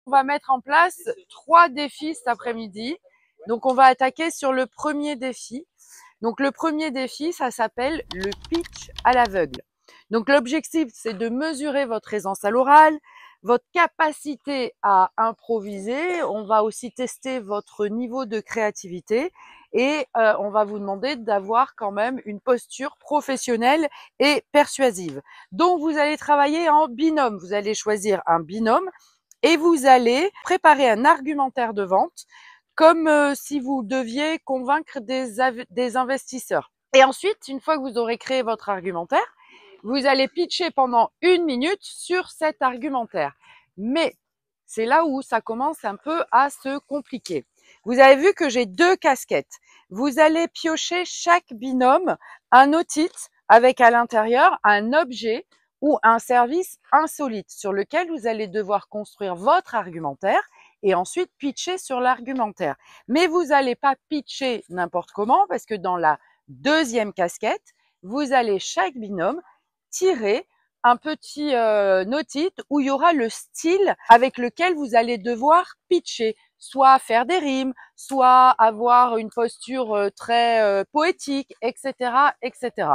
On va mettre en place 3 défis cet après-midi. Donc, on va attaquer sur le premier défi. Donc, le premier défi, ça s'appelle le pitch à l'aveugle. Donc, l'objectif, c'est de mesurer votre aisance à l'oral, votre capacité à improviser. On va aussi tester votre niveau de créativité et on va vous demander d'avoir quand même une posture professionnelle et persuasive. Donc, vous allez travailler en binôme. Vous allez choisir un binôme et vous allez préparer un argumentaire de vente comme si vous deviez convaincre des investisseurs. Et ensuite, une fois que vous aurez créé votre argumentaire, vous allez pitcher pendant 1 minute sur cet argumentaire. Mais c'est là où ça commence un peu à se compliquer. Vous avez vu que j'ai 2 casquettes. Vous allez piocher chaque binôme un otite avec à l'intérieur un objet ou un service insolite sur lequel vous allez devoir construire votre argumentaire et ensuite pitcher sur l'argumentaire. Mais vous n'allez pas pitcher n'importe comment parce que dans la deuxième casquette, vous allez chaque binôme tirer un petit otite où il y aura le style avec lequel vous allez devoir pitcher, soit faire des rimes, soit avoir une posture très poétique, etc., etc.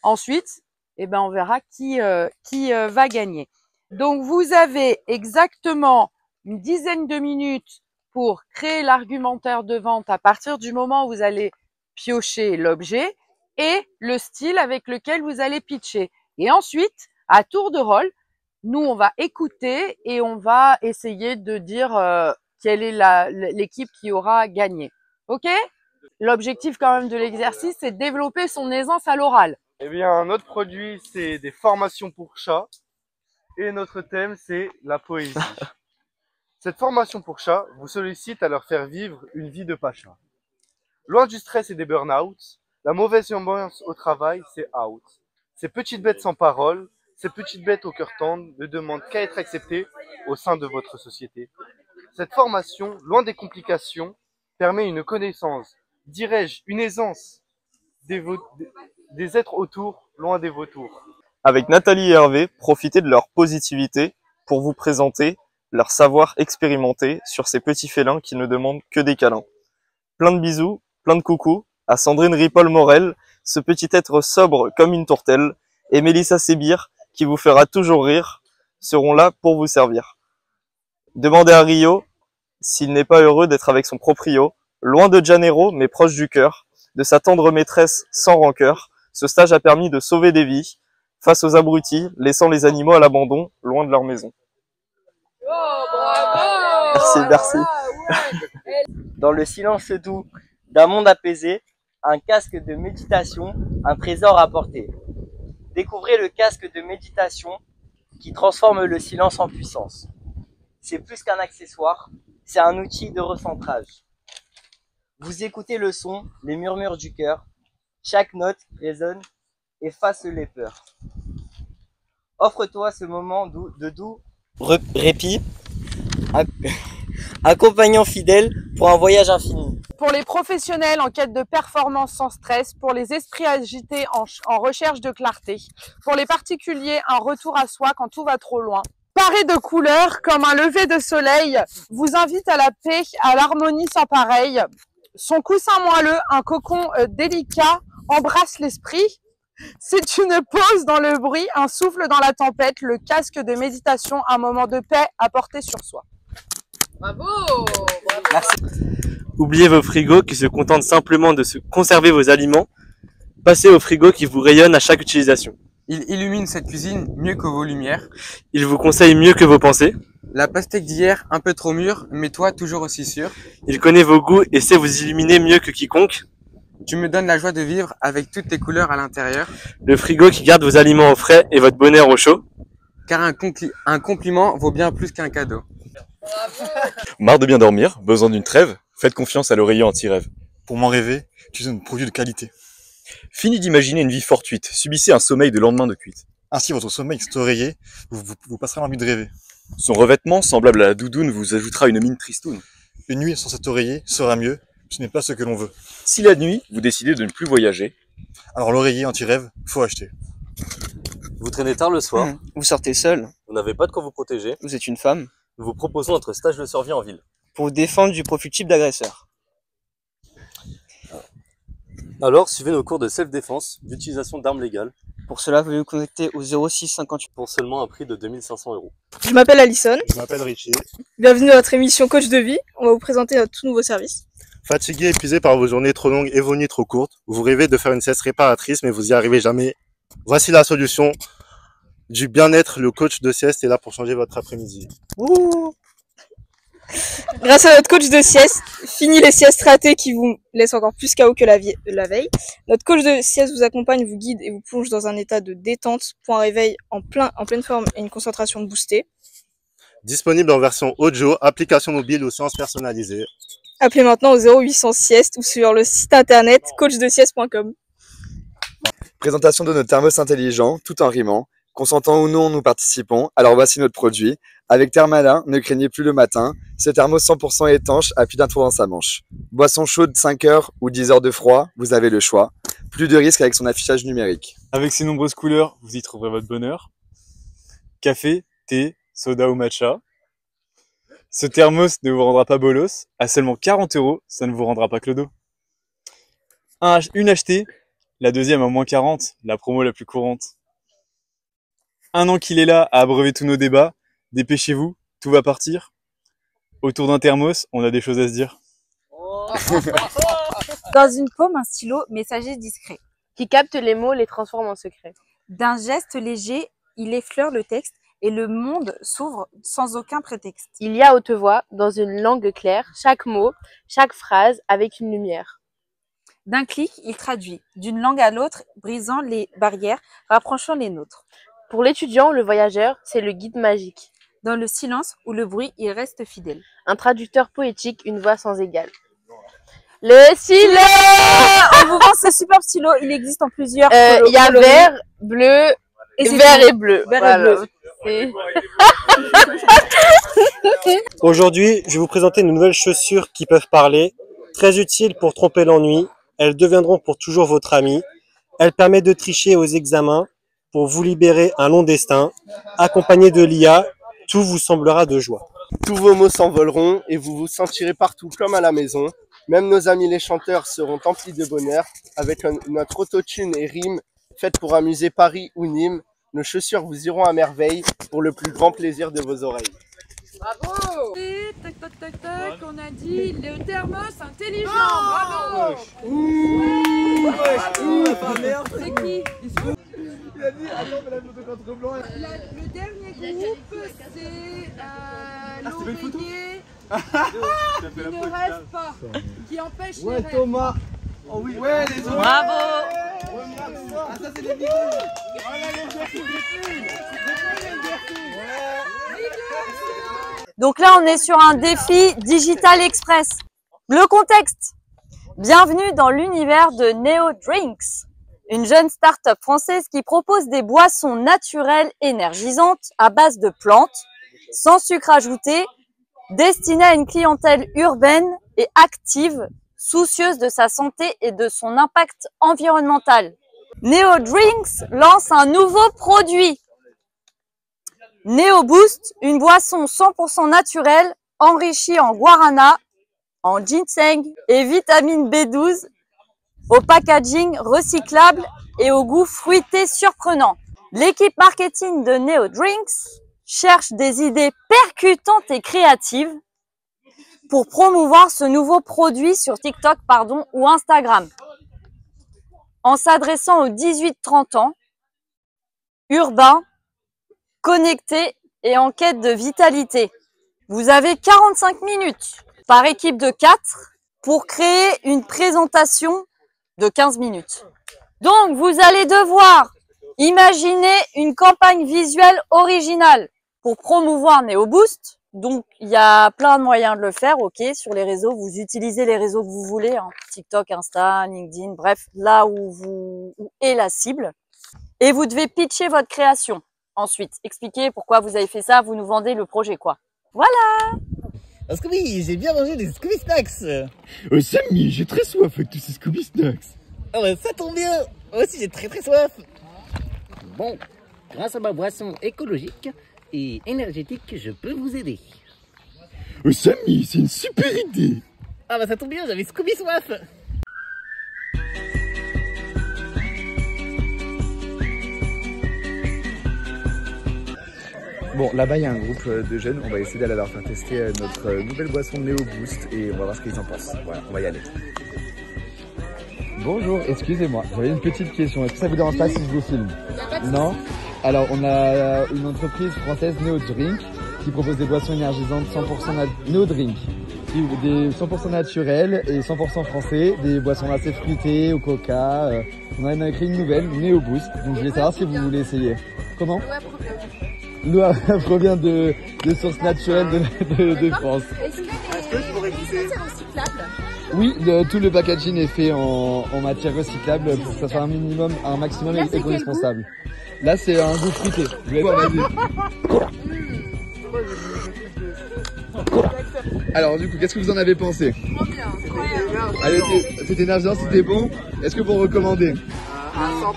Ensuite, on verra qui va gagner. Donc, vous avez exactement une dizaine de minutes pour créer l'argumentaire de vente à partir du moment où vous allez piocher l'objet et le style avec lequel vous allez pitcher. Et ensuite, à tour de rôle, nous, on va écouter et on va essayer de dire quelle est l'équipe qui aura gagné. OK? L'objectif quand même de l'exercice, c'est de développer son aisance à l'oral. Eh bien, notre produit, c'est des formations pour chats. Et notre thème, c'est la poésie. Cette formation pour chats vous sollicite à leur faire vivre une vie de pacha. Loin du stress et des burn-out, la mauvaise ambiance au travail, c'est out. Ces petites bêtes sans parole, ces petites bêtes au cœur tendre ne demandent qu'à être acceptées au sein de votre société. Cette formation, loin des complications, permet une connaissance, dirais-je, une aisance des êtres autour, loin des vautours. Avec Nathalie et Hervé, profitez de leur positivité pour vous présenter leur savoir expérimenté sur ces petits félins qui ne demandent que des câlins. Plein de bisous, plein de coucous à Sandrine Ripoll-Morel, ce petit être sobre comme une tourtelle, et Mélissa Sébir, qui vous fera toujours rire, seront là pour vous servir. Demandez à Rio s'il n'est pas heureux d'être avec son proprio, loin de Janeiro mais proche du cœur, de sa tendre maîtresse sans rancœur. Ce stage a permis de sauver des vies face aux abrutis, laissant les animaux à l'abandon, loin de leur maison. Oh, bravo! Merci. Dans le silence doux d'un monde apaisé, un casque de méditation, un trésor à porter. Découvrez le casque de méditation qui transforme le silence en puissance. C'est plus qu'un accessoire, c'est un outil de recentrage. Vous écoutez le son, les murmures du cœur. Chaque note résonne, efface les peurs. Offre-toi ce moment de doux répit, accompagnant fidèle pour un voyage infini. Pour les professionnels en quête de performance sans stress, pour les esprits agités en recherche de clarté, pour les particuliers un retour à soi quand tout va trop loin. Paré de couleurs comme un lever de soleil, vous invite à la paix, à l'harmonie sans pareil. Son coussin moelleux, un cocon délicat, embrasse l'esprit. C'est une pause dans le bruit, un souffle dans la tempête, le casque de méditation, un moment de paix à porter sur soi. Bravo! Merci. Oubliez vos frigos qui se contentent simplement de conserver vos aliments. Passez au frigo qui vous rayonne à chaque utilisation. Il illumine cette cuisine mieux que vos lumières. Il vous conseille mieux que vos pensées. La pastèque d'hier, un peu trop mûre, mais toi toujours aussi sûr. Il connaît vos goûts et sait vous illuminer mieux que quiconque. Tu me donnes la joie de vivre avec toutes tes couleurs à l'intérieur. Le frigo qui garde vos aliments au frais et votre bonheur au chaud. Car un compliment vaut bien plus qu'un cadeau. Marre de bien dormir, besoin d'une trêve? Faites confiance à l'oreiller anti-rêve. Pour m'en rêver, tu es un produit de qualité. Fini d'imaginer une vie fortuite, subissez un sommeil de lendemain de cuite. Ainsi, votre sommeil est oreiller, vous passerez l'envie de rêver. Son revêtement, semblable à la doudoune, vous ajoutera une mine tristoune. Une nuit sans cet oreiller sera mieux, ce n'est pas ce que l'on veut. Si la nuit, vous décidez de ne plus voyager, alors l'oreiller anti-rêve, faut acheter. Vous traînez tard le soir, Vous sortez seul, vous n'avez pas de quoi vous protéger, vous êtes une femme. nous vous proposons notre stage de survie en ville. Pour vous défendre du profil type d'agresseur. Alors, suivez nos cours de self-défense, d'utilisation d'armes légales. Pour cela, veuillez vous connecter au 06 58. Pour seulement un prix de 2500 €. Je m'appelle Alison. Je m'appelle Richie. Bienvenue à notre émission Coach de vie. On va vous présenter notre tout nouveau service. Fatigué, épuisé par vos journées trop longues et vos nuits trop courtes, vous rêvez de faire une sieste réparatrice mais vous y arrivez jamais. Voici la solution du bien-être. Le coach de sieste est là pour changer votre après-midi. Grâce à notre coach de sieste, fini les siestes ratées qui vous laissent encore plus KO que la veille. Notre coach de sieste vous accompagne, vous guide et vous plonge dans un état de détente pour un réveil en pleine forme et une concentration boostée. Disponible en version audio, application mobile ou séance personnalisée. Appelez maintenant au 0800 sieste ou sur le site internet coachdesieste.com. Présentation de notre thermos intelligent, tout en rimant. Consentant ou non, nous participons. Alors voici notre produit. Avec Thermalin, ne craignez plus le matin. Ce thermos 100% étanche a plus d'un tour dans sa manche. Boisson chaude 5 heures ou 10 heures de froid, vous avez le choix. Plus de risques avec son affichage numérique. Avec ses nombreuses couleurs, vous y trouverez votre bonheur. Café, thé, soda ou matcha. Ce thermos ne vous rendra pas bolos. À seulement 40 €, ça ne vous rendra pas clodo. Une achetée, la deuxième à moins 40, la promo la plus courante. 1 an qu'il est là à abreuver tous nos débats. Dépêchez-vous, tout va partir. Autour d'un thermos, on a des choses à se dire. Dans une paume, un stylo, messager discret. Qui capte les mots, les transforme en secrets. D'un geste léger, il effleure le texte et le monde s'ouvre sans aucun prétexte. Il y a haute voix, dans une langue claire, chaque mot, chaque phrase avec une lumière. D'un clic, il traduit d'une langue à l'autre, brisant les barrières, rapprochant les nôtres. Pour l'étudiant, le voyageur, c'est le guide magique. Dans le silence ou le bruit, il reste fidèle. Un traducteur poétique, une voix sans égale. Le stylo! On vous vend ce superbe stylo, il existe en plusieurs il y a vert, bleu, vert et bleu. Vert et bleu. Aujourd'hui, je vais vous présenter de nouvelles chaussures qui peuvent parler. Très utiles pour tromper l'ennui. Elles deviendront pour toujours votre amie. Elles permettent de tricher aux examens pour vous libérer un long destin. Accompagné de l'IA, tout vous semblera de joie. Tous vos mots s'envoleront et vous vous sentirez partout comme à la maison. Même nos amis les chanteurs seront emplis de bonheur avec notre autotune et rime faites pour amuser Paris ou Nîmes. Nos chaussures vous iront à merveille pour le plus grand plaisir de vos oreilles. Bravo! Et tac tac tac tac, on a dit le thermos intelligent. Bravo! C'est qui? Il a dit, attends, mais la photo contre blanc. Le dernier groupe, c'est l'ouvrier qui ne rêve pas, qui empêche les rêves. Thomas. Oh oui. Ouais, les autres. Bravo. Ah, ça c'est des bigos. Donc là, on est sur un défi Digital Express. Le contexte. Bienvenue dans l'univers de Neo Drinks, une jeune start-up française qui propose des boissons naturelles énergisantes à base de plantes, sans sucre ajouté, destinées à une clientèle urbaine et active, soucieuse de sa santé et de son impact environnemental. Neo Drinks lance un nouveau produit. Neo Boost, une boisson 100% naturelle, enrichie en guarana, en ginseng et vitamine B12, au packaging recyclable et au goût fruité surprenant. L'équipe marketing de Neo Drinks cherche des idées percutantes et créatives pour promouvoir ce nouveau produit sur TikTok ou Instagram. En s'adressant aux 18-30 ans, urbains, connectés et en quête de vitalité. Vous avez 45 minutes par équipe de 4 pour créer une présentation de 15 minutes. Donc, vous allez devoir imaginer une campagne visuelle originale pour promouvoir Neo Boost. Donc, il y a plein de moyens de le faire, ok, sur les réseaux. Vous utilisez les réseaux que vous voulez, hein, TikTok, Insta, LinkedIn, bref, là où est la cible. Et vous devez pitcher votre création. Ensuite, expliquer pourquoi vous avez fait ça, vous nous vendez le projet, quoi. Voilà! Parce que oui, j'ai bien mangé des Scooby Snacks. Oh Samy, j'ai très soif avec tous ces Scooby Snacks. Ah ouais, ça tombe bien. Moi aussi, j'ai très soif. Bon, grâce à ma boisson écologique et énergétique, je peux vous aider. Oh Samy, c'est une super idée. Ah bah ça tombe bien, j'avais Scooby soif. Bon, là-bas, il y a un groupe de jeunes. On va essayer d'aller leur faire tester notre nouvelle boisson Néo Boost et on va voir ce qu'ils en pensent. Voilà, on va y aller. Bonjour, excusez-moi, j'avais une petite question. Est-ce que ça vous dérange pas si je vous filme? Non? Alors, on a une entreprise française Néo Drink qui propose des boissons énergisantes 100% Néo Drink. Des 100% naturels et 100% français, des boissons assez fruitées au coca. On en a créé une nouvelle, Néo Boost. Donc je voulais savoir si vous voulez essayer. Comment? L'eau provient de sources naturelles de France. Est-ce que je pourrais goûter recyclable? Oui, tout le packaging est fait en matière recyclable pour que ça soit un maximum éco-responsable. Là, c'est un goût fruité. Alors, du coup, qu'est-ce que vous en avez pensé? Trop bien, Allez, c'était énergisant, c'était bon. Est-ce que vous recommandez? à 100%.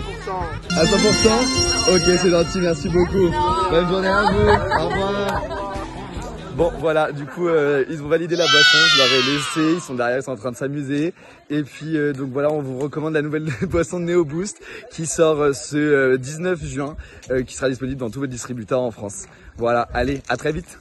À 100%? Ok, c'est gentil, merci beaucoup. Bonne journée à vous. Au revoir. Bon, voilà, du coup, ils ont validé la boisson, je leur ai laissé, ils sont derrière, ils sont en train de s'amuser. Et puis, donc voilà, on vous recommande la nouvelle boisson de Néo Boost qui sort ce 19 juin, qui sera disponible dans tous vos distributeurs en France. Voilà, allez, à très vite.